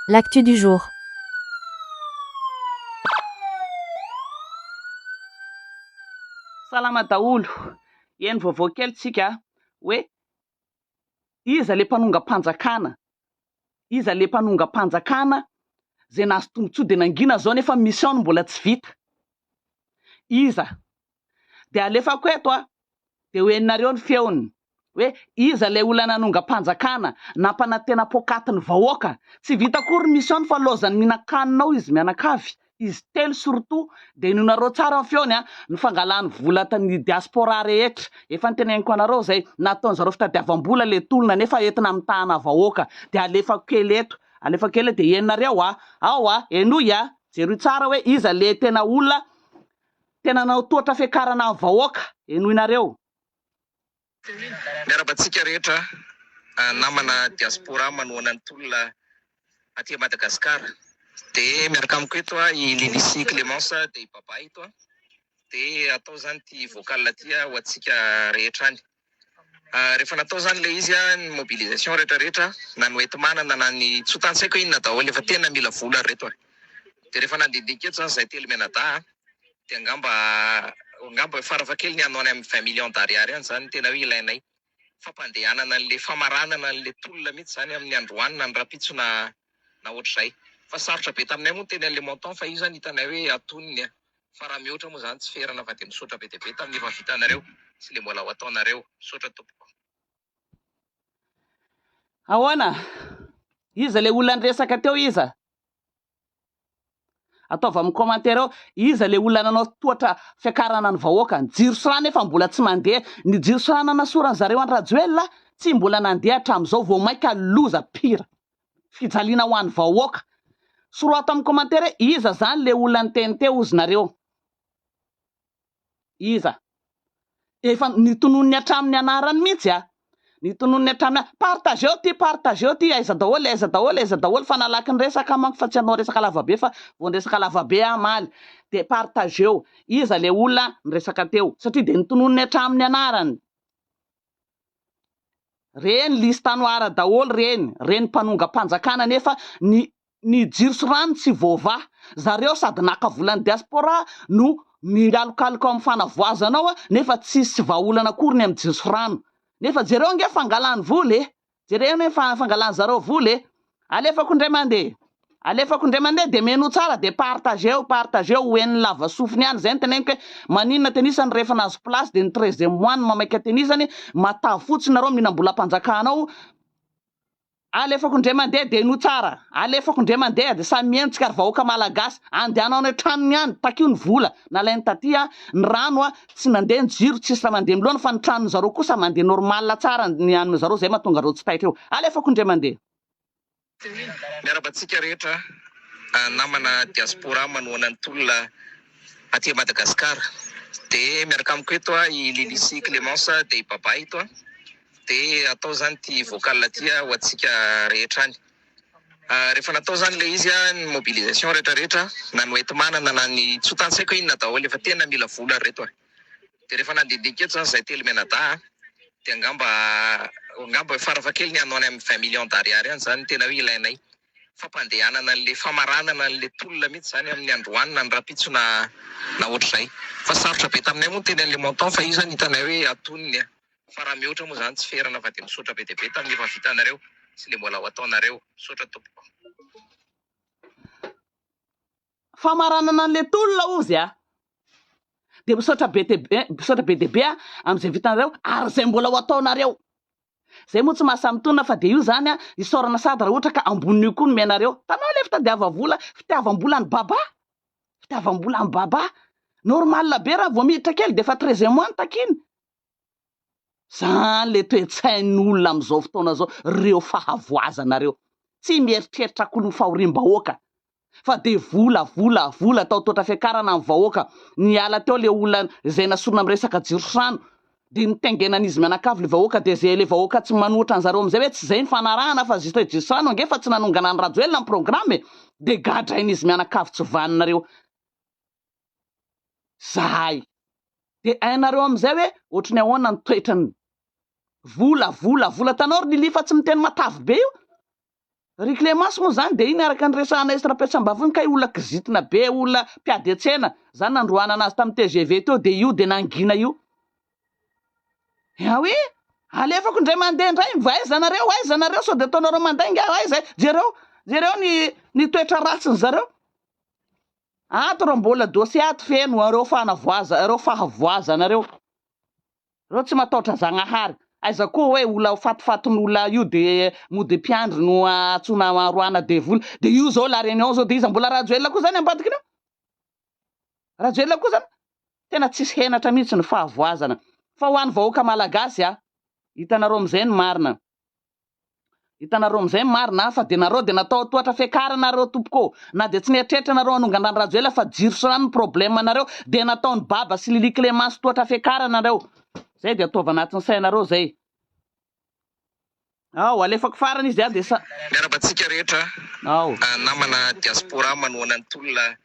L'actu du jour. Salama daolo. Eny vaovao kely tsika hoe iza le mpanongam-panjakana? Iza le mpanongam-panjakana zay nahazo tombontsoa de nangina zao nefa mission mbola tsy vita? Iza? De alefako eto de hoeninareo ny feony hoe iza le olona nanongam-panjakana nampanantena pokatin'ny vahoaka? Tsy vita kory mission fa lozany mihinan-kaninao izy mianakavy. Izy telo surtout de inonareo tsara ny feony ny fangalany vola tany diaspora rehetra. Efa niteneniko anareo zay, nataon'zareo fitadiavam-bola le tolona nefa entina mitahana vahoaka. De alefako kely eto, alefako kely de heninareo ao enoy jery tsara hoe iza le tena olona tena naotoatra fiakarana amin'ny vahoaka, enoinareo. Miarabantsika rehetra namana diaspora manoana ny tolona aty Madagasikara. De miaraka amiko eto i Lilicy Clémence de Baba eto de atao zany ty vocal aty ho antsika rehetra any. Rehefa natao zany le izy ny mobilisation rehetrarehetra na ny oentimana na ny tsotantseko inona daholo efa tena mila vola reto. De rehefa nandidika eto zany zay telo menada de angamba farafakely ny anao amin'ny 20 millions d'ariary any zany tena hoe ilainay fampandehanana an'le famaranana an'le tolona mihitsy zany amin'ny androany ny rapitso na ohatr'izay. Fa sarotra be taminay moa tena le montant fa io zany hitanay hoe atoniny fa raha mihoatra moa zany tsy ferana fa de misotra be dia be tamin'ny efa vitanareo sy le mbola ho ataonareo. Misotra tompoko. Ahoana? Iza le olona resaka teo iza? Ataova amin'ny commentaire ao, iza le olona nanao toatra fiakarana ny vahoaka? Ny jiro sy rano efa mbola tsy mandeha. Ny jiro sy rano nasorany zareo any Rajoelina tsy mbola nandeha hatramin'izao vao maika loza pira. Fijaliana ho an'ny vahoaka. Soro ato amin'ny commentaire iza zany le olona niteny teo ozy nareo? Iza? Efa nitonony hatramin'ny anarany mihitsy nitonony hatramin'ny partageo ty aiza daholo fa nalaky ny resaka manko fa tsy anao resaka lavabe fa vao resaka lavabe maly de partageo. Iza le olona niresaka teo satria de nitonony hatramin'ny anarany. Reny listanoara daholo reny mpanongam-panjakana nefa ny jiro sy rano tsy voava. Zareo sady naka volan'ny diaspora no mialokaloka amin'ny fanavoazanao nefa tsisy vahaolana akory ny amin'ny jiro sy rano. Nefa jereo nge fangalany vola jereo ne fangalany zareo vola alefako indray mandeha de meno tsara de partageo hoen'ny lava sofiny any zay niteneniko hoe maninona tenisany rehefa nahazo place de ny 13e mois ny mamaika tenisany matavy fotsiny nareo mihinam-bolam-panjakanao. Alefako indray mandeha de no tsara, alefako indray mandeha de samy mientsika ary vahoaka malagasy andehanao any tranony any takio ny vola nalainy taty ny rano tsy nandeha ny jiro tsisy raha mandeha miloana fa ny tranony zareo kosa mandeha normal tsara ny an'ny zareo zay mahatonga reo tsy taitra eo. Alefako indray mandeha. Miarabantsika rehetra namana diaspora manoana ny tolona aty Madagasikara. De miaraka amiko eto i Lilicy Clémence de Baba eto de atao zany ty vocal aty ho antsika rehetra any. Rehefa natao zany le izy ny mobilisation rehetrarehetra na ny oentimana na ny tsotantseko inona daholo efa tena mila vola reto. De rehefa nandidika eto zany zay telo menada de angamba farafakely ny anao amin'ny 20 millions d'ariary any zany tena hoe ilainay fampandehanana an'le famaranana an'le tolona mihitsy zany amin'ny androany ny rapitso na ohatr'izay. Fa sarotra be taminay moa tena le montant fa io zany hitanay hoe atoniny fa raha mihoatra moa zany tsy ferana fa de misotra be dia be tamin'ny efa vitanareo sy le mbola ho ataonareo. Misotra tompoko. Famaranana an'le tolona ozy de misotra be dia be amin'izay vitanareo ary zay mbola ho ataonareo. Zay moa tsy mahasamtonina fa de io zany isorana sady raha ohatra ka ambonin'io koa no menareo. Tanao le fitadiavam-bola ny baba normal be raha vao miditra kely de fa 13e mois takiny. Zany le toe-tsain'ny olona amin'izao fotoana zao reo fahavoazanareo tsy mieritreritra koa ny fahorim-bahoaka fa de vola atao toatra fiakarana amin'ny vahoaka. Niala teo le olona zay nasorona amin'ny resaka jiro sy rano de nitengenan'izy mianakavy le vahoaka de zay le vahoaka tsy manoatra an'zareo amin'izay hoe tsy zay ny fanarahana fa zistre jiro sy rano ange fa tsy nanongana ny Rajoelina ny programme de gadrain'izy mianakavy tsy vaninareo. Zay de ainareo amin'izay hoe ohatrany ahoana ny toetrany vola tanao ry Lili fa tsy miteny matavy be io. ry Clémence moa zany de iny araka ny resahana estrapetraambavony ka olona kizitina be olona mpiady atsena zany nandroana anazy tamin'ny TGV teo de io de nangina io hoe alefako indray mandeha indray aiza nareo sao de ataonareo mandainga aiza jereo ny toetra ratsiny zareo ato reo mbola dosie ato feno areo fahavoazanareo reo tsy matahotra Zagnahary aiza koa hoe olona fatifatin'olona io de mody mpiandry no atsona roana devoly de io zao la réunion zao de iza mbola rajoelona koa zany ambadikiny io rajoelona koa zany tena tsisy henatra mihitsy ny fahavoazana fa ho an'ny vahoaka malagasy hitanareo am'izay ny marina fa de nareo de natao toatra fiakarana nareo tompoko na de tsy nieritreritra nareo anongandrany rajoela fa jiro sy rano ny problème nareo de nataony baba sy Lili Clémence toatra fiakarana nareo zay de ataova anatin'ny sainareo zay alefako farany izy de miarabantsika rehetra namana diaspora manoana ny tolona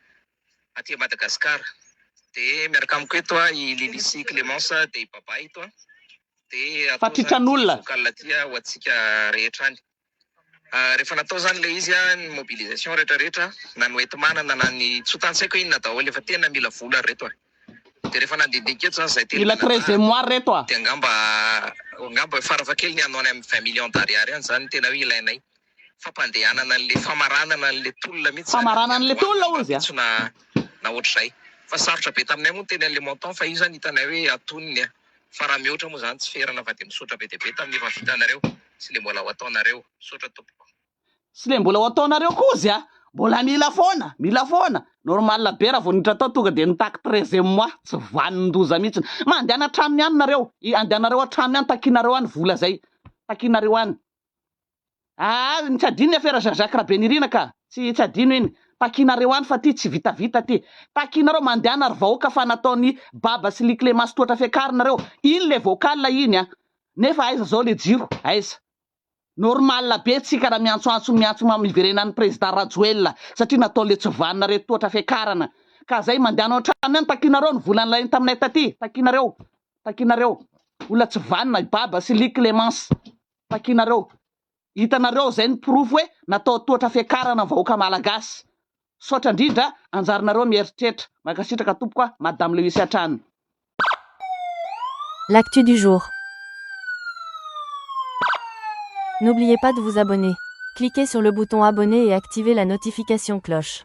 aty Madagasikara de miaraka amiko eto i Lili Clémence de i baba eto de fatritran'olona vokalina ho atsika rehetra any rehefa natao zany le izy ny mobilisation rehetrarehetra na ny oenty-manana na ny tsotan-tsaiko inona daholo efa tena mila vola reto de rehefa nandindinika eto zany zay mila 13e mois reto de angamba farafakely ny anao any amin'ny 20 millions d'ariary any zany tena hoe ilainay fampandehanana an'le famaranana an'le tolona mihitsy famaranana an'le tolona ozy na ohatr'izay fa sarotra be taminay moa teny an'le montant fa io zany hitanay hoe atoniny fa raha mihoatra moa zany tsy ferana fa de misotra be deabe tamin'ny efa vitanareo sy le mbola ho ataonareo sotra tompoko sy le mbola ho ataonareo koa ozy mbola mila foana normal be raha vao niditra tao tonga de nitaky 13e mois tsy vanindoza mihitsy mandehana tranony any nareo andehanareo antranony any takinareo any vola zay takinareo any tsy adino affaire Jacques Rabenirina ka tsy adino iny takinareo any fa ty tsy vitavita ty takinareo mandehana ry vahoaka fa nataony baba sy Lili Clémence toatra fiakarinareo iny le vocal iny nefa aiza zao le jiro aiza normal be tsika raha miantso miverenan'ny président Rajoelina satria natao le tsy vaninareo toatra fiakarana ka zay mandehana antrano any takinareo ny volan'ilay taminay taty takinareo olona tsy vanina baba sy Lili Clémence takinareo hitanareo zay ny proof hoe natao toatra fiakarana ny vahoaka malagasy sotra indrindra anjarinareo mieritreritra makasitraka tompoko madame Lewis Atrano. L'actu du jour. N'oubliez pas de vous abonner. Cliquez sur le bouton abonner et activez la notification cloche.